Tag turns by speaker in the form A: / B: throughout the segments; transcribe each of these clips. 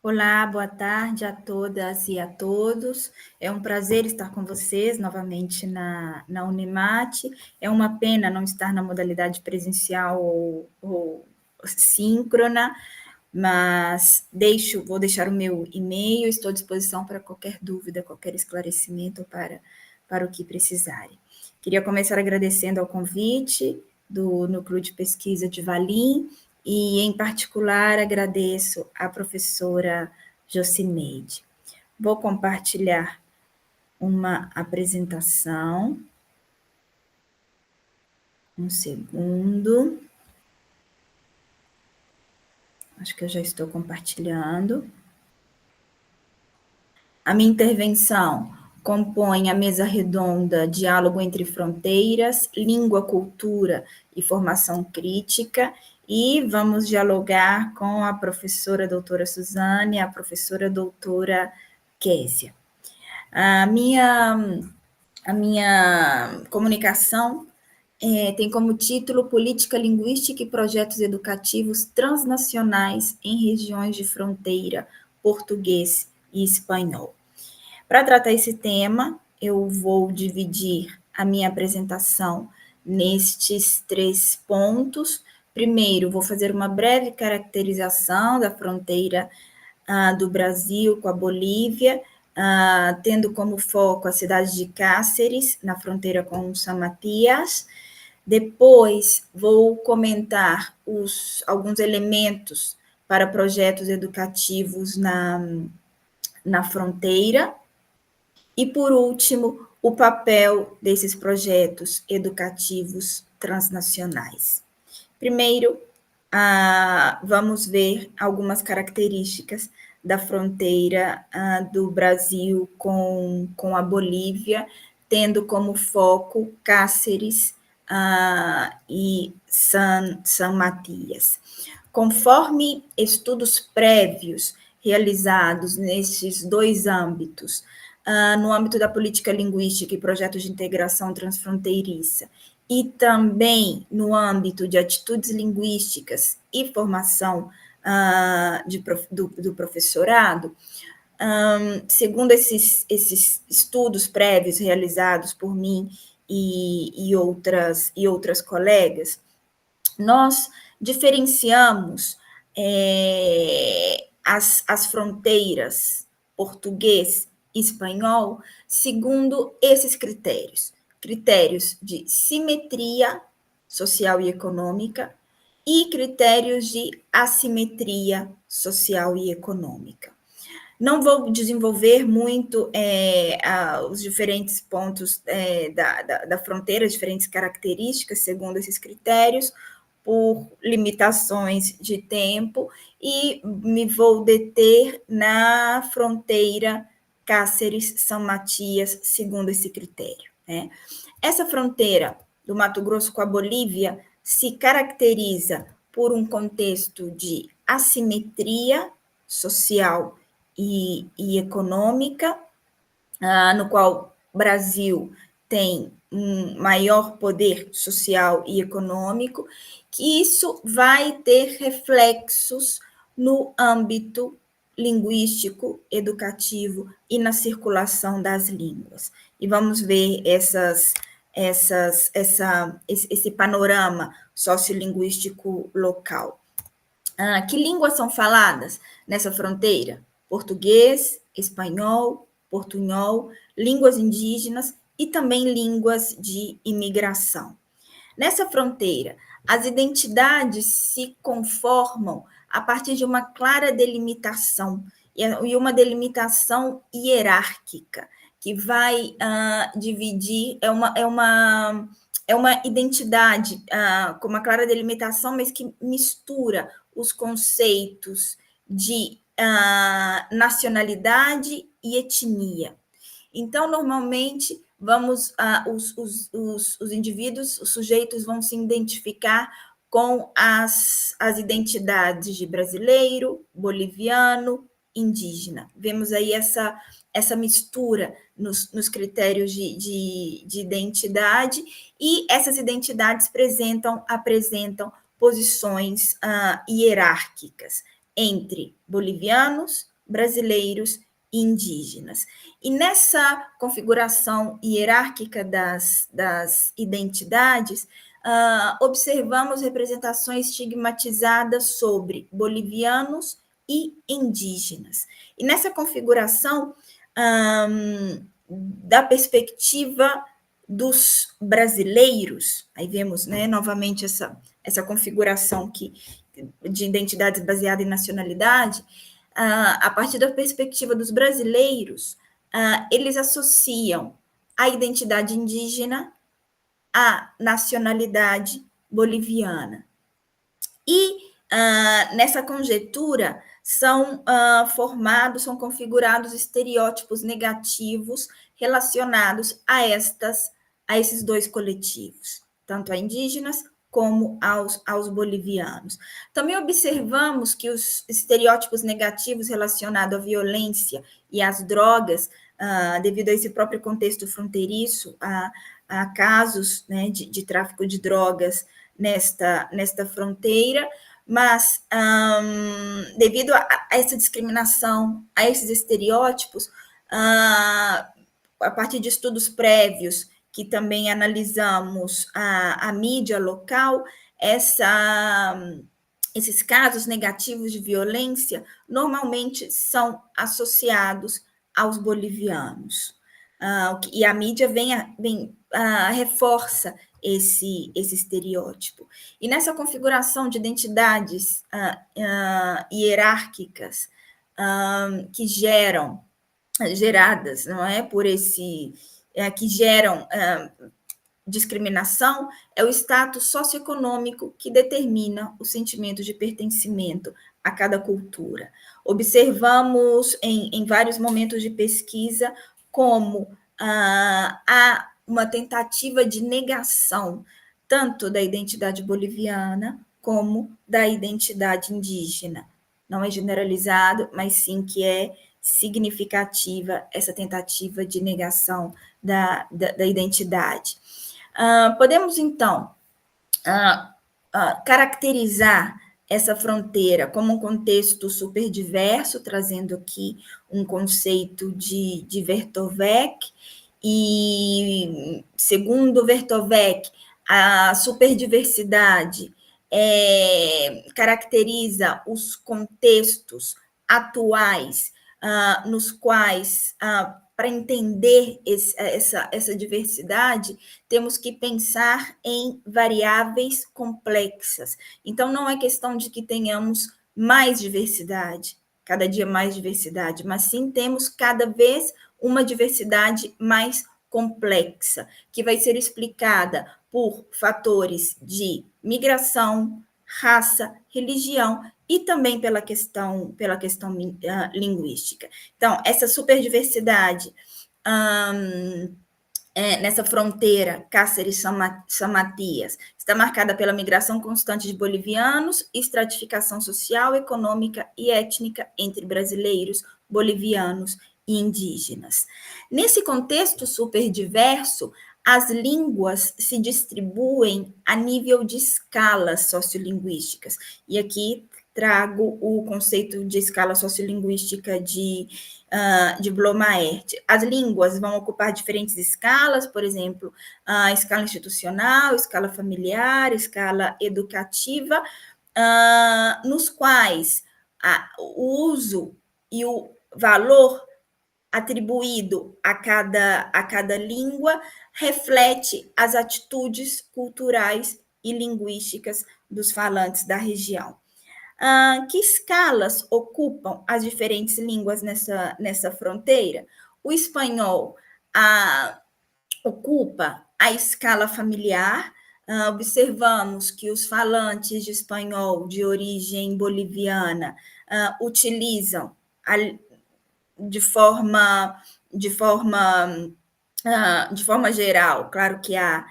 A: Olá, boa tarde a todas e a todos. É um prazer estar com vocês novamente na Unimat. É uma pena não estar na modalidade presencial ou síncrona, mas vou deixar o meu e-mail, estou à disposição para qualquer dúvida, qualquer esclarecimento para o que precisarem. Queria começar agradecendo ao convite do Núcleo de Pesquisa de Valim, e, em particular, agradeço à professora Jocineide. Vou compartilhar uma apresentação. Um segundo. Acho que eu já estou compartilhando. A minha intervenção compõe a mesa redonda Diálogo entre Fronteiras, Língua, Cultura e Formação Crítica, e vamos dialogar com a professora doutora Suzane e a professora doutora Késia. A minha comunicação tem como título Política Linguística e Projetos Educativos Transnacionais em Regiões de Fronteira, Português e Espanhol. Para tratar esse tema, eu vou dividir a minha apresentação nestes 3 pontos. Primeiro, vou fazer uma breve caracterização da fronteira do Brasil com a Bolívia, tendo como foco a cidade de Cáceres, na fronteira com São Matias. Depois, vou comentar alguns elementos para projetos educativos na fronteira. E, por último, o papel desses projetos educativos transnacionais. Primeiro, vamos ver algumas características da fronteira do Brasil com a Bolívia, tendo como foco Cáceres e San Matias. Conforme estudos prévios realizados nesses 2 âmbitos, no âmbito da política linguística e projetos de integração transfronteiriça, e também no âmbito de atitudes linguísticas e formação do professorado, segundo esses estudos prévios realizados por mim e outras colegas, nós diferenciamos as fronteiras português e espanhol segundo esses critérios. Critérios de simetria social e econômica e critérios de assimetria social e econômica. Não vou desenvolver muito os diferentes pontos da fronteira, as diferentes características segundo esses critérios, por limitações de tempo, e me vou deter na fronteira Cáceres-São Matias, segundo esse critério. Né? Essa fronteira do Mato Grosso com a Bolívia se caracteriza por um contexto de assimetria social e econômica, no qual o Brasil tem um maior poder social e econômico, que isso vai ter reflexos no âmbito linguístico, educativo e na circulação das línguas. E vamos ver esse panorama sociolinguístico local. Que línguas são faladas nessa fronteira? Português, espanhol, portunhol, línguas indígenas e também línguas de imigração. Nessa fronteira, as identidades se conformam a partir de uma clara delimitação, e uma delimitação hierárquica, que vai dividir, é uma identidade com uma clara delimitação, mas que mistura os conceitos de nacionalidade e etnia. Então, normalmente, os indivíduos, os sujeitos vão se identificar com as identidades de brasileiro, boliviano, indígena. Vemos aí essa mistura nos critérios de identidade, e essas identidades apresentam posições hierárquicas entre bolivianos, brasileiros e indígenas. E nessa configuração hierárquica das identidades, observamos representações estigmatizadas sobre bolivianos e indígenas. E nessa configuração, da perspectiva dos brasileiros, aí vemos, né, novamente essa configuração de identidades baseadas em nacionalidade, a partir da perspectiva dos brasileiros, eles associam a identidade indígena à nacionalidade boliviana. E nessa conjectura são são configurados estereótipos negativos relacionados a esses dois coletivos, tanto a indígenas como aos bolivianos. Também observamos que os estereótipos negativos relacionados à violência e às drogas, devido a esse próprio contexto fronteiriço, a casos, né, de tráfico de drogas nesta fronteira, mas devido a essa discriminação, a esses estereótipos, a partir de estudos prévios que também analisamos a mídia local, esses casos negativos de violência normalmente são associados aos bolivianos. E a mídia reforça esse estereótipo. E nessa configuração de identidades hierárquicas que geradas, não é, por que geram discriminação, é o status socioeconômico que determina o sentimento de pertencimento a cada cultura. Observamos em vários momentos de pesquisa como há uma tentativa de negação tanto da identidade boliviana como da identidade indígena. Não é generalizado, mas sim que é significativa essa tentativa de negação da identidade. Podemos, então, caracterizar essa fronteira como um contexto superdiverso, trazendo aqui um conceito de Vertovec, e, segundo Vertovec, a superdiversidade caracteriza os contextos atuais nos quais, para entender essa diversidade, temos que pensar em variáveis complexas. Então, não é questão de que tenhamos mais diversidade, cada dia mais diversidade, mas sim temos cada vez uma diversidade mais complexa, que vai ser explicada por fatores de migração, raça, religião e também pela questão linguística. Então, essa superdiversidade nessa fronteira Cáceres-São Matias está marcada pela migração constante de bolivianos, estratificação social, econômica e étnica entre brasileiros, bolivianos e indígenas. Nesse contexto superdiverso, as línguas se distribuem a nível de escalas sociolinguísticas. E aqui trago o conceito de escala sociolinguística de Blomaert. As línguas vão ocupar diferentes escalas, por exemplo, a escala institucional, escala familiar, escala educativa, nos quais o uso e o valor atribuído a cada língua reflete as atitudes culturais e linguísticas dos falantes da região. Que escalas ocupam as diferentes línguas nessa fronteira? O espanhol ocupa a escala familiar. Observamos que os falantes de espanhol de origem boliviana utilizam de forma geral, claro que há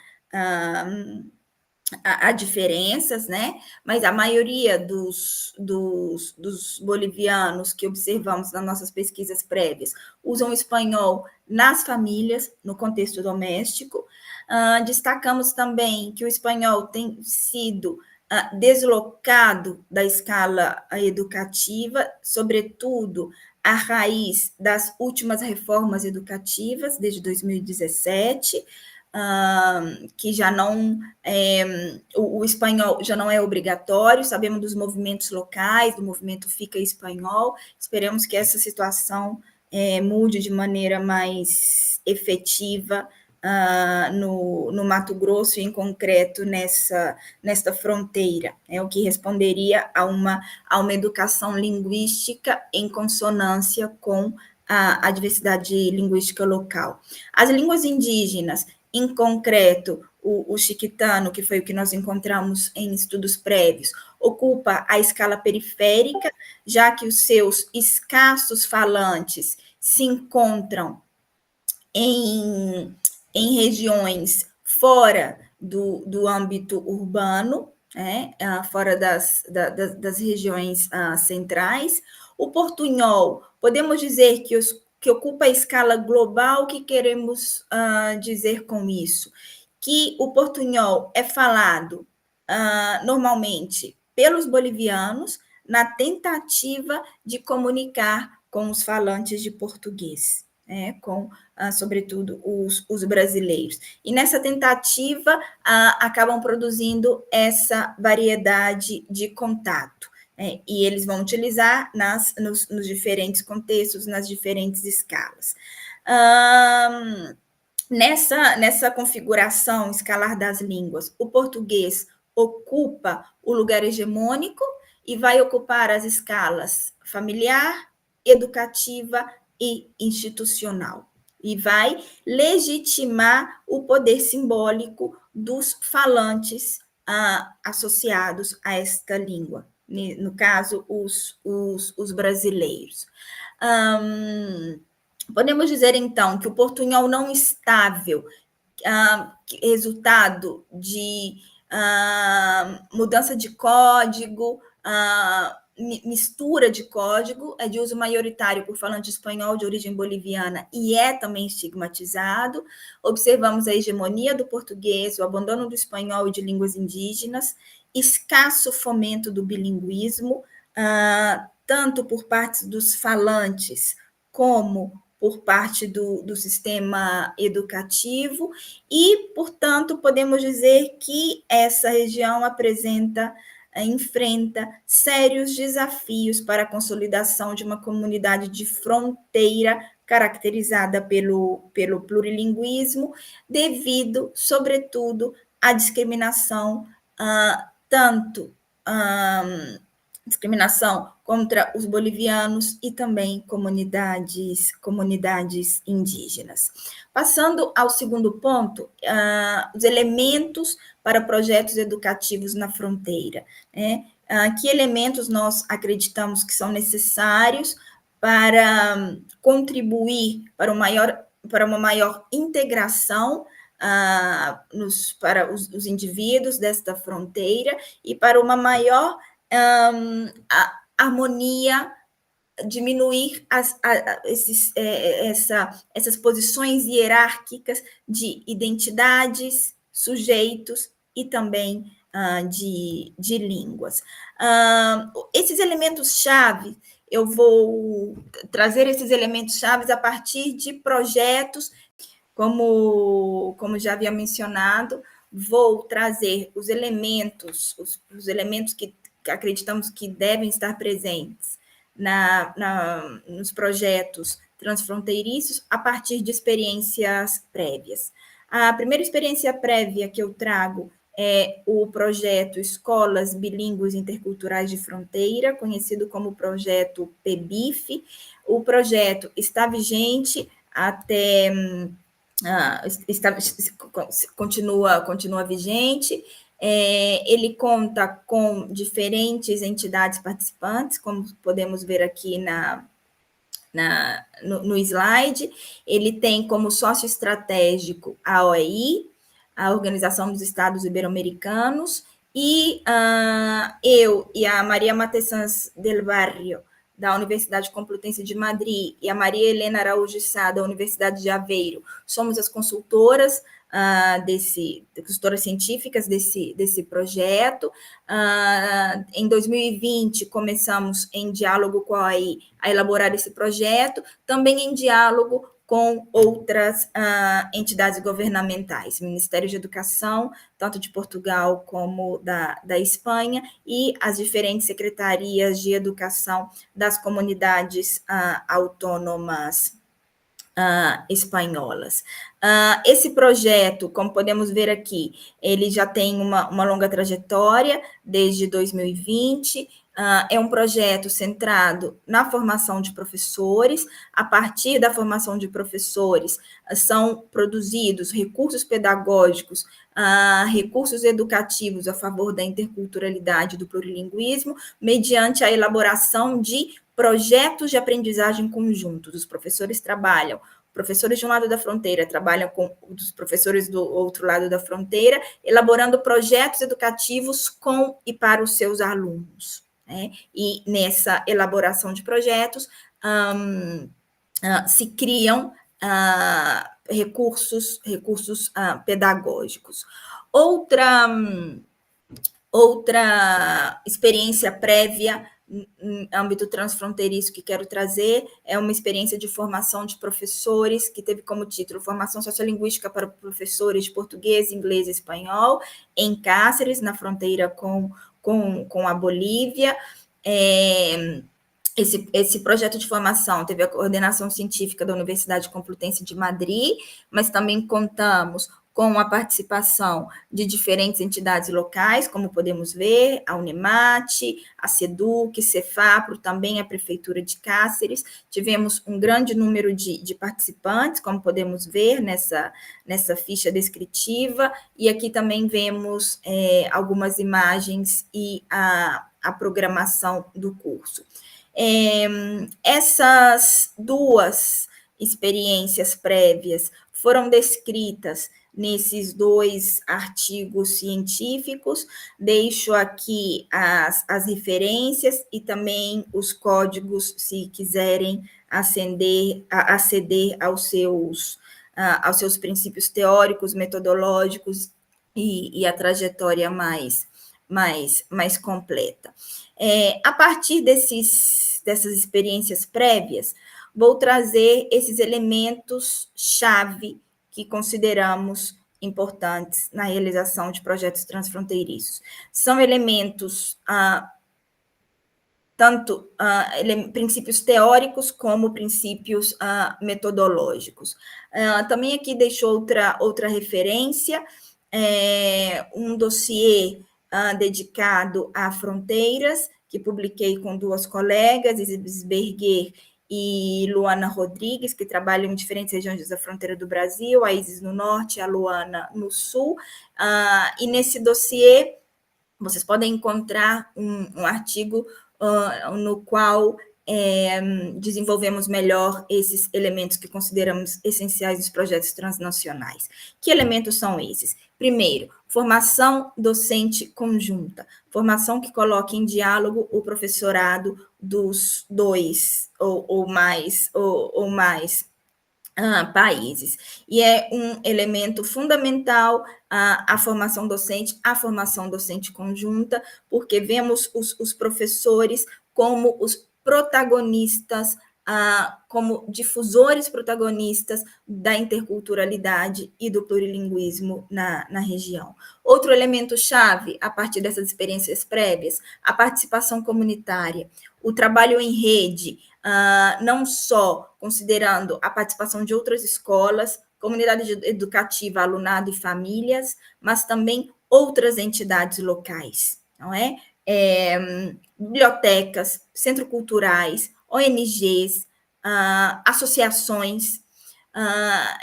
A: diferenças, né? Mas a maioria dos bolivianos que observamos nas nossas pesquisas prévias usam o espanhol nas famílias, no contexto doméstico. Destacamos também que o espanhol tem sido deslocado da escala educativa, sobretudo a raiz das últimas reformas educativas, desde 2017, que já não o espanhol já não é obrigatório, sabemos dos movimentos locais, do movimento Fica Espanhol, esperamos que essa situação mude de maneira mais efetiva no Mato Grosso, e em concreto nesta fronteira, o que responderia a uma educação linguística em consonância com a diversidade linguística local. As línguas indígenas, em concreto, o chiquitano, que foi o que nós encontramos em estudos prévios, ocupa a escala periférica, já que os seus escassos falantes se encontram em regiões fora do âmbito urbano, fora das regiões centrais. O portunhol, podemos dizer que ocupa a escala global. O que queremos dizer com isso? Que o portunhol é falado normalmente pelos bolivianos na tentativa de comunicar com os falantes de português, com sobretudo os brasileiros. E nessa tentativa acabam produzindo essa variedade de contato. E eles vão utilizar nos diferentes contextos, nas diferentes escalas. Nessa configuração escalar das línguas, o português ocupa o lugar hegemônico e vai ocupar as escalas familiar, educativa e institucional, e vai legitimar o poder simbólico dos falantes associados a esta língua, no caso, os brasileiros. Podemos dizer, então, que o portunhol não estável, resultado de mudança de código, mistura de código, é de uso maioritário por falante espanhol de origem boliviana e é também estigmatizado. Observamos a hegemonia do português, o abandono do espanhol e de línguas indígenas, escasso fomento do bilinguismo, tanto por parte dos falantes como por parte do sistema educativo, e, portanto, podemos dizer que essa região enfrenta sérios desafios para a consolidação de uma comunidade de fronteira caracterizada pelo plurilinguismo, devido, sobretudo, à discriminação, tanto discriminação contra os bolivianos e também comunidades indígenas. Passando ao segundo ponto, os elementos para projetos educativos na fronteira. Que elementos nós acreditamos que são necessários para contribuir para uma maior integração para os indivíduos desta fronteira e para uma maior harmonia, diminuir essas posições hierárquicas de identidades, sujeitos e também de línguas. Esses elementos-chave, eu vou trazer esses elementos-chave a partir de projetos, como já havia mencionado, vou trazer os elementos que acreditamos que devem estar presentes nos projetos transfronteiriços a partir de experiências prévias. A primeira experiência prévia que eu trago é o projeto Escolas Bilíngues Interculturais de Fronteira, conhecido como projeto PEBIF. O projeto está vigente até... continua vigente. Ele conta com diferentes entidades participantes, como podemos ver aqui no slide. Ele tem como sócio estratégico a OEI, a Organização dos Estados Ibero-Americanos, e eu e a Maria Matessans del Barrio, da Universidade Complutense de Madrid, e a Maria Helena Araújo Sá, da Universidade de Aveiro, somos as consultoras consultoras científicas desse projeto. Em 2020, começamos em diálogo com a AI a elaborar esse projeto, também em diálogo com outras entidades governamentais, Ministério de Educação, tanto de Portugal como da Espanha, e as diferentes secretarias de educação das comunidades autônomas espanholas. Esse projeto, como podemos ver aqui, ele já tem uma longa trajetória, desde 2020, é um projeto centrado na formação de professores. A partir da formação de professores, são produzidos recursos pedagógicos, recursos educativos a favor da interculturalidade e do plurilinguismo, mediante a elaboração de projetos de aprendizagem conjuntos. Os professores trabalham, professores de um lado da fronteira trabalham com os professores do outro lado da fronteira, elaborando projetos educativos com e para os seus alunos, né? E nessa elaboração de projetos se criam recursos pedagógicos. Outra experiência prévia no âmbito transfronteiriço que quero trazer é uma experiência de formação de professores, que teve como título Formação Sociolinguística para professores de português, inglês e espanhol, em Cáceres, na fronteira com a Bolívia. Esse projeto de formação teve a coordenação científica da Universidade Complutense de Madrid, mas também contamos com a participação de diferentes entidades locais, como podemos ver, a Unemate, a SEDUC, Cefapro, também a Prefeitura de Cáceres. Tivemos um grande número de participantes, como podemos ver nessa ficha descritiva, e aqui também vemos algumas imagens e a programação do curso. Essas duas experiências prévias foram descritas nesses 2 artigos científicos. Deixo aqui as referências e também os códigos, se quiserem aceder aos seus princípios teóricos, metodológicos e a trajetória mais completa. A partir dessas experiências prévias, vou trazer esses elementos-chave que consideramos importantes na realização de projetos transfronteiriços. São elementos, tanto princípios teóricos como princípios metodológicos. Também aqui deixo outra referência, um dossiê dedicado a fronteiras, que publiquei com 2 colegas, Isis Berger e Luana Rodrigues, que trabalham em diferentes regiões da fronteira do Brasil, a Isis no norte, a Luana no sul. E nesse dossiê, vocês podem encontrar um artigo no qual desenvolvemos melhor esses elementos que consideramos essenciais dos projetos transnacionais. Que elementos são esses? Primeiro, formação docente conjunta, formação que coloque em diálogo o professorado dos 2 ou mais países. E é um elemento fundamental a formação docente conjunta, porque vemos os professores como os protagonistas, como difusores protagonistas da interculturalidade e do plurilinguismo na região. Outro elemento-chave, a partir dessas experiências prévias, a participação comunitária, o trabalho em rede, não só considerando a participação de outras escolas, comunidade educativa, alunado e famílias, mas também outras entidades locais, não é? Bibliotecas, centros culturais, ONGs, associações,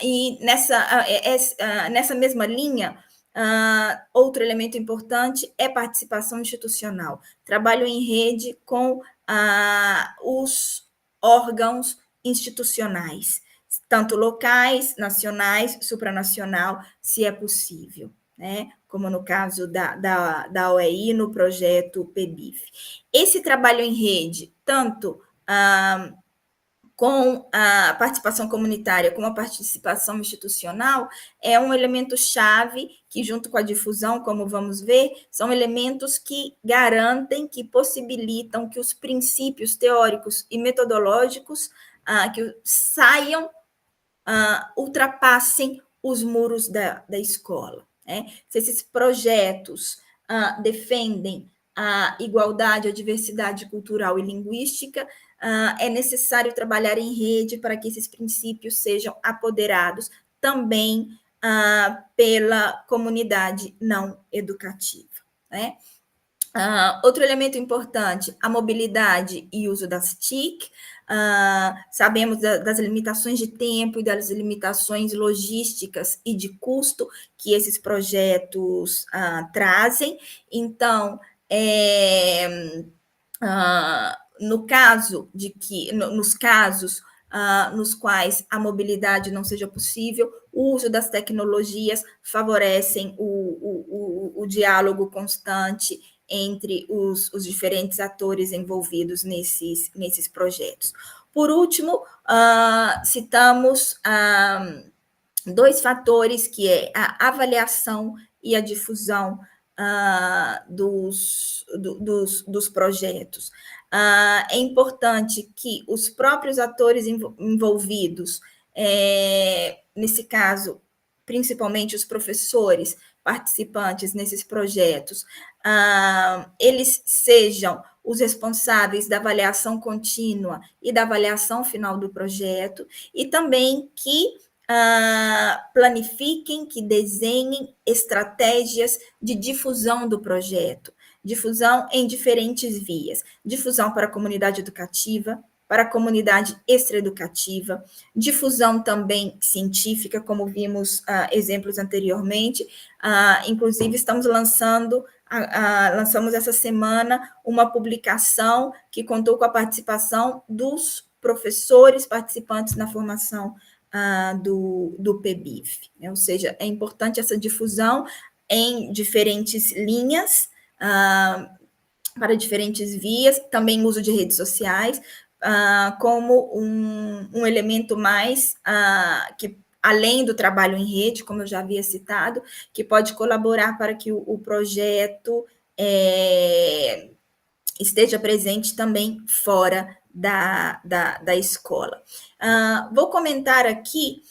A: e nessa mesma linha, outro elemento importante é participação institucional, trabalho em rede com os órgãos institucionais, tanto locais, nacionais, supranacional, se é possível, né? Como no caso da OEI, no projeto PEBIF. Esse trabalho em rede, tanto com a participação comunitária, com a participação institucional, é um elemento-chave que, junto com a difusão, como vamos ver, são elementos que garantem, que possibilitam que os princípios teóricos e metodológicos que saiam, ultrapassem os muros da escola. Né? Se esses projetos defendem a igualdade, a diversidade cultural e linguística, é necessário trabalhar em rede para que esses princípios sejam apoderados também pela comunidade não educativa. Né? Outro elemento importante, a mobilidade e uso das TIC. Sabemos das limitações de tempo e das limitações logísticas e de custo que esses projetos trazem. Então, no caso de que, nos casos nos quais a mobilidade não seja possível, o uso das tecnologias favorecem o diálogo constante entre os diferentes atores envolvidos nesses projetos. Por último, citamos dois fatores, que é a avaliação e a difusão dos projetos. É importante que os próprios atores envolvidos, nesse caso, principalmente os professores participantes nesses projetos, eles sejam os responsáveis da avaliação contínua e da avaliação final do projeto, e também que planifiquem, que desenhem estratégias de difusão do projeto, difusão em diferentes vias, difusão para a comunidade educativa, para a comunidade extraeducativa, difusão também científica, como vimos exemplos anteriormente. Inclusive, estamos lançamos essa semana uma publicação que contou com a participação dos professores participantes na formação do PEBIF. Né? Ou seja, é importante essa difusão em diferentes linhas, para diferentes vias, também uso de redes sociais, como um elemento mais que, além do trabalho em rede, como eu já havia citado, que pode colaborar para que o projeto esteja presente também fora da escola. Vou comentar aqui,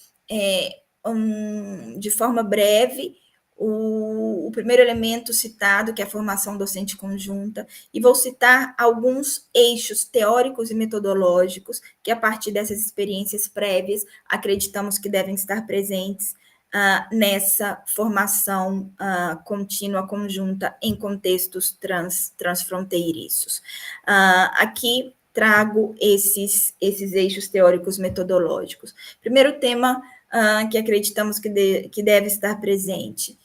A: de forma breve, o primeiro elemento citado, que é a formação docente conjunta, e vou citar alguns eixos teóricos e metodológicos que, a partir dessas experiências prévias, acreditamos que devem estar presentes nessa formação contínua, conjunta, em contextos transfronteiriços. Aqui trago esses eixos teóricos metodológicos. Primeiro tema que acreditamos que deve estar presente: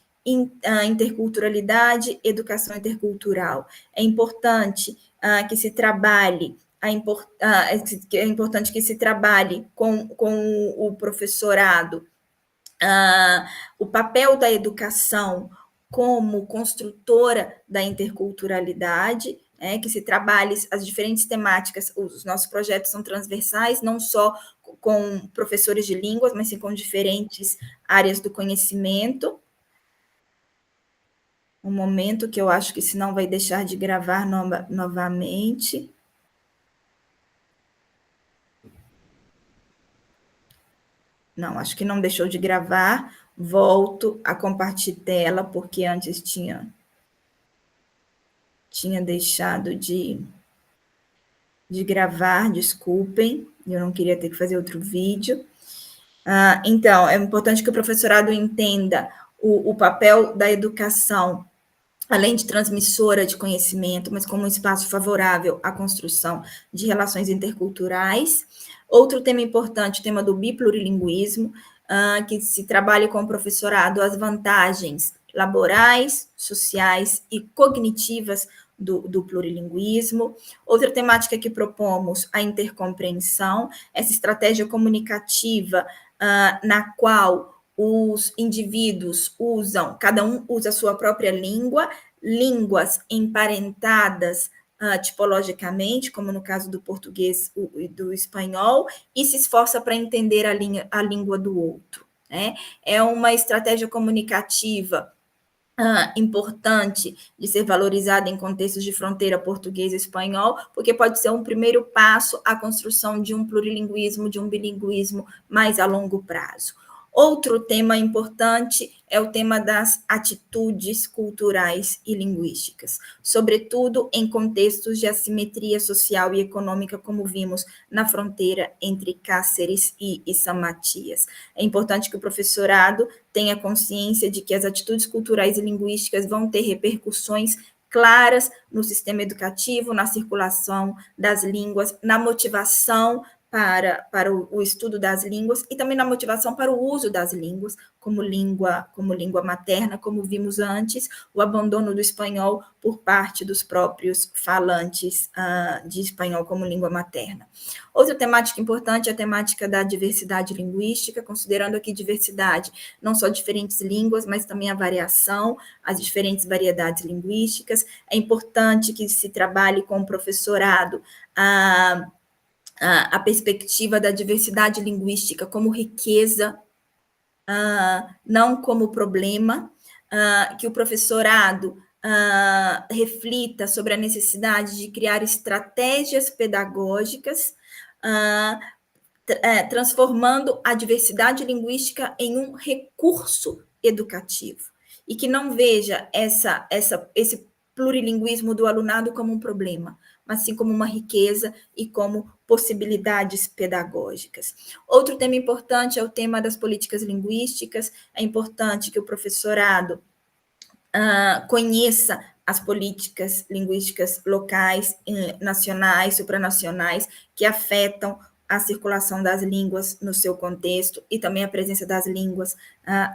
A: interculturalidade, educação intercultural. É importante que se trabalhe é importante que se trabalhe com o professorado o papel da educação como construtora da interculturalidade, que se trabalhe as diferentes temáticas. Os nossos projetos são transversais, não só com professores de línguas, mas sim com diferentes áreas do conhecimento. Um momento que eu acho que senão vai deixar de gravar novamente. Não, acho que não deixou de gravar. Volto a compartilhar tela, porque antes tinha deixado de gravar, desculpem, eu não queria ter que fazer outro vídeo. Então, é importante que o professorado entenda o papel da educação, além de transmissora de conhecimento, mas como um espaço favorável à construção de relações interculturais. Outro tema importante, o tema do biplurilinguismo, que se trabalhe com o professorado as vantagens laborais, sociais e cognitivas do plurilinguismo. Outra temática que propomos, a intercompreensão, essa estratégia comunicativa na qual os indivíduos cada um usa a sua própria língua, línguas emparentadas tipologicamente, como no caso do português e do espanhol, e se esforça para entender a língua do outro. Né? É uma estratégia comunicativa importante de ser valorizada em contextos de fronteira português e espanhol, porque pode ser um primeiro passo à construção de um plurilinguismo, de um bilinguismo mais a longo prazo. Outro tema importante é o tema das atitudes culturais e linguísticas, sobretudo em contextos de assimetria social e econômica, como vimos na fronteira entre Cáceres e São Matias. É importante que o professorado tenha consciência de que as atitudes culturais e linguísticas vão ter repercussões claras no sistema educativo, na circulação das línguas, na motivação para o estudo das línguas e também na motivação para o uso das línguas como língua materna, como vimos antes, o abandono do espanhol por parte dos próprios falantes de espanhol como língua materna. Outra temática importante é a temática da diversidade linguística, considerando aqui diversidade não só diferentes línguas, mas também a variação, as diferentes variedades linguísticas. É importante que se trabalhe com o professorado a perspectiva da diversidade linguística como riqueza, não como problema, que o professorado reflita sobre a necessidade de criar estratégias pedagógicas, transformando a diversidade linguística em um recurso educativo, e que não veja esse plurilinguismo do alunado como um problema, mas sim como uma riqueza e como possibilidades pedagógicas. Outro tema importante é o tema das políticas linguísticas. É importante que o professorado conheça as políticas linguísticas locais, nacionais, supranacionais, que afetam a circulação das línguas no seu contexto e também a presença das línguas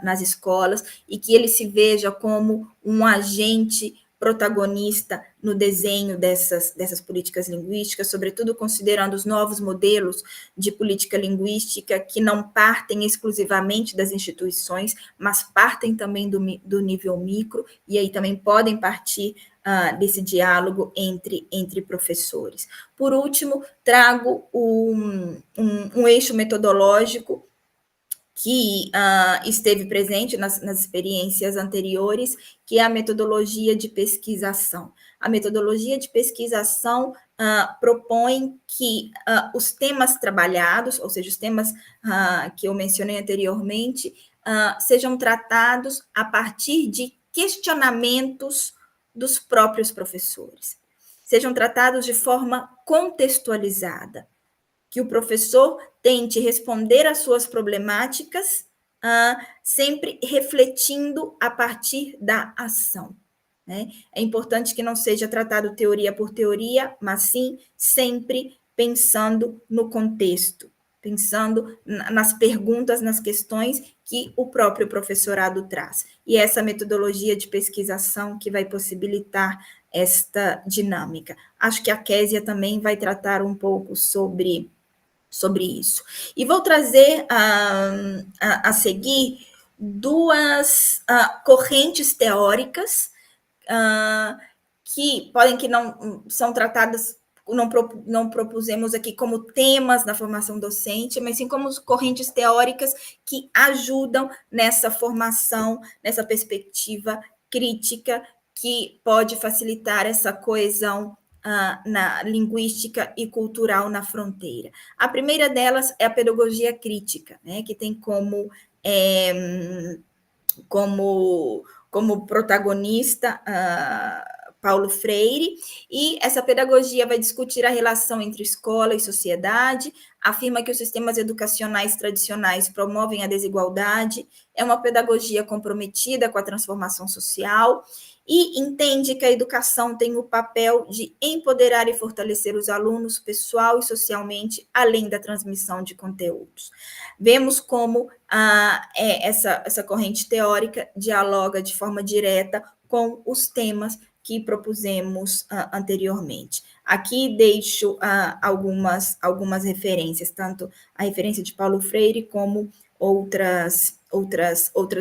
A: nas escolas, e que ele se veja como um agente protagonista no desenho dessas políticas linguísticas, sobretudo considerando os novos modelos de política linguística que não partem exclusivamente das instituições, mas partem também do nível micro, e aí também podem partir desse diálogo entre professores. Por último, trago um eixo metodológico que esteve presente nas experiências anteriores, que é a metodologia de pesquisação. A metodologia de pesquisação propõe que os temas trabalhados, ou seja, os temas que eu mencionei anteriormente, sejam tratados a partir de questionamentos dos próprios professores, sejam tratados de forma contextualizada, que o professor tente responder às suas problemáticas, sempre refletindo a partir da ação. Né? É importante que não seja tratado teoria por teoria, mas sim sempre pensando no contexto, pensando nas perguntas, nas questões que o próprio professorado traz. E essa metodologia de pesquisação que vai possibilitar esta dinâmica. Acho que a Késia também vai tratar um pouco sobre isso. E vou trazer a seguir duas correntes teóricas que podem que não são tratadas, não propusemos aqui como temas na formação docente, mas sim como correntes teóricas que ajudam nessa formação, nessa perspectiva crítica, que pode facilitar essa coesão na linguística e cultural na fronteira. A primeira delas é a pedagogia crítica, né, que tem como protagonista Paulo Freire, e essa pedagogia vai discutir a relação entre escola e sociedade, afirma que os sistemas educacionais tradicionais promovem a desigualdade, é uma pedagogia comprometida com a transformação social, e entende que a educação tem o papel de empoderar e fortalecer os alunos pessoal e socialmente, além da transmissão de conteúdos. Vemos como essa corrente teórica dialoga de forma direta com os temas que propusemos anteriormente. Aqui deixo algumas referências, tanto a referência de Paulo Freire como outras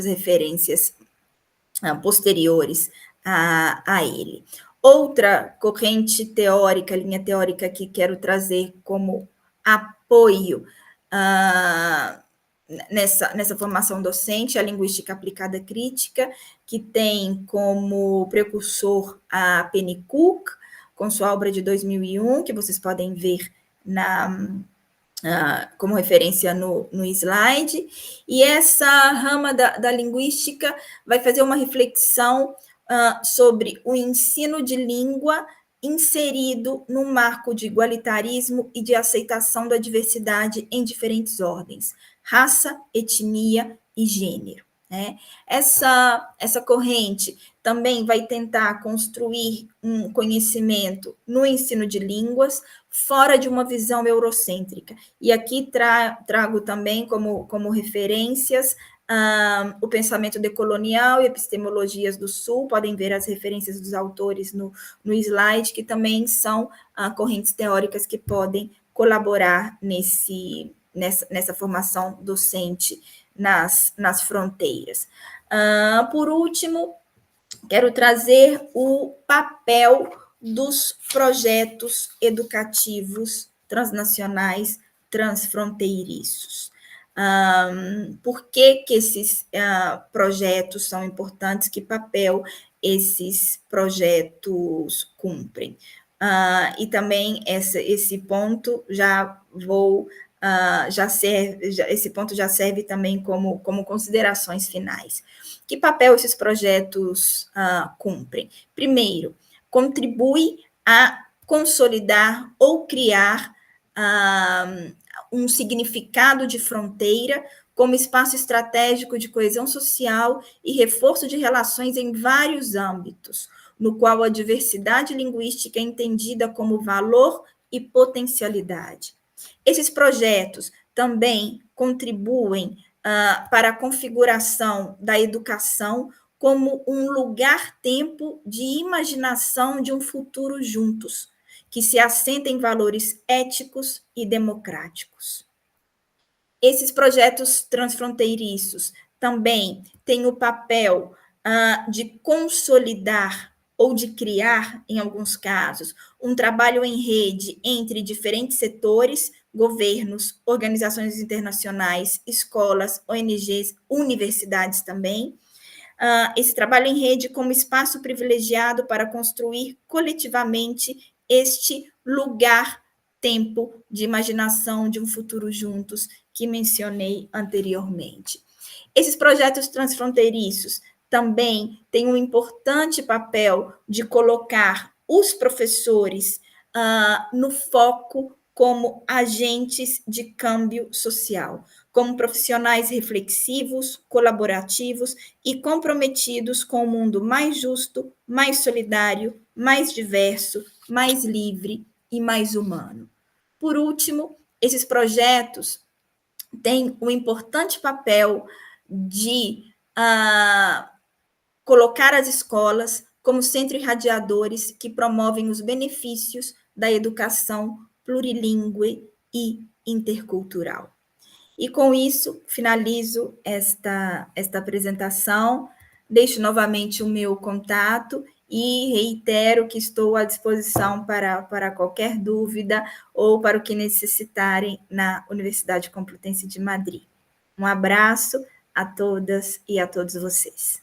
A: referências posteriores a ele. Outra corrente teórica, linha teórica que quero trazer como apoio nessa formação docente, a linguística aplicada crítica, que tem como precursor a Penny Cook, com sua obra de 2001, que vocês podem ver como referência no slide, e essa rama da linguística vai fazer uma reflexão sobre o ensino de língua inserido no marco de igualitarismo e de aceitação da diversidade em diferentes ordens, raça, etnia e gênero. Né? Essa corrente também vai tentar construir um conhecimento no ensino de línguas, fora de uma visão eurocêntrica. E aqui trago também como referências o pensamento decolonial e epistemologias do Sul, podem ver as referências dos autores no slide, que também são correntes teóricas que podem colaborar nessa formação docente nas fronteiras. Por último, quero trazer o papel dos projetos educativos transnacionais transfronteiriços. Por que esses projetos são importantes? Que papel esses projetos cumprem? E também esse ponto esse ponto já serve também como considerações finais. Que papel esses projetos cumprem? Primeiro, contribui a consolidar ou criar um significado de fronteira como espaço estratégico de coesão social e reforço de relações em vários âmbitos, no qual a diversidade linguística é entendida como valor e potencialidade. Esses projetos também contribuem para a configuração da educação como um lugar-tempo de imaginação de um futuro juntos, que se assenta em valores éticos e democráticos. Esses projetos transfronteiriços também têm o papel de consolidar ou de criar, em alguns casos, um trabalho em rede entre diferentes setores, governos, organizações internacionais, escolas, ONGs, universidades também. Esse trabalho em rede como espaço privilegiado para construir coletivamente este lugar-tempo de imaginação de um futuro juntos que mencionei anteriormente. Esses projetos transfronteiriços também têm um importante papel de colocar os professores no foco como agentes de câmbio social, como profissionais reflexivos, colaborativos e comprometidos com um mundo mais justo, mais solidário, mais diverso, mais livre e mais humano. Por último, esses projetos têm um importante papel de colocar as escolas como centro irradiadores que promovem os benefícios da educação plurilingüe e intercultural. E com isso, finalizo esta apresentação, deixo novamente o meu contato e reitero que estou à disposição para qualquer dúvida ou para o que necessitarem na Universidade Complutense de Madrid. Um abraço a todas e a todos vocês.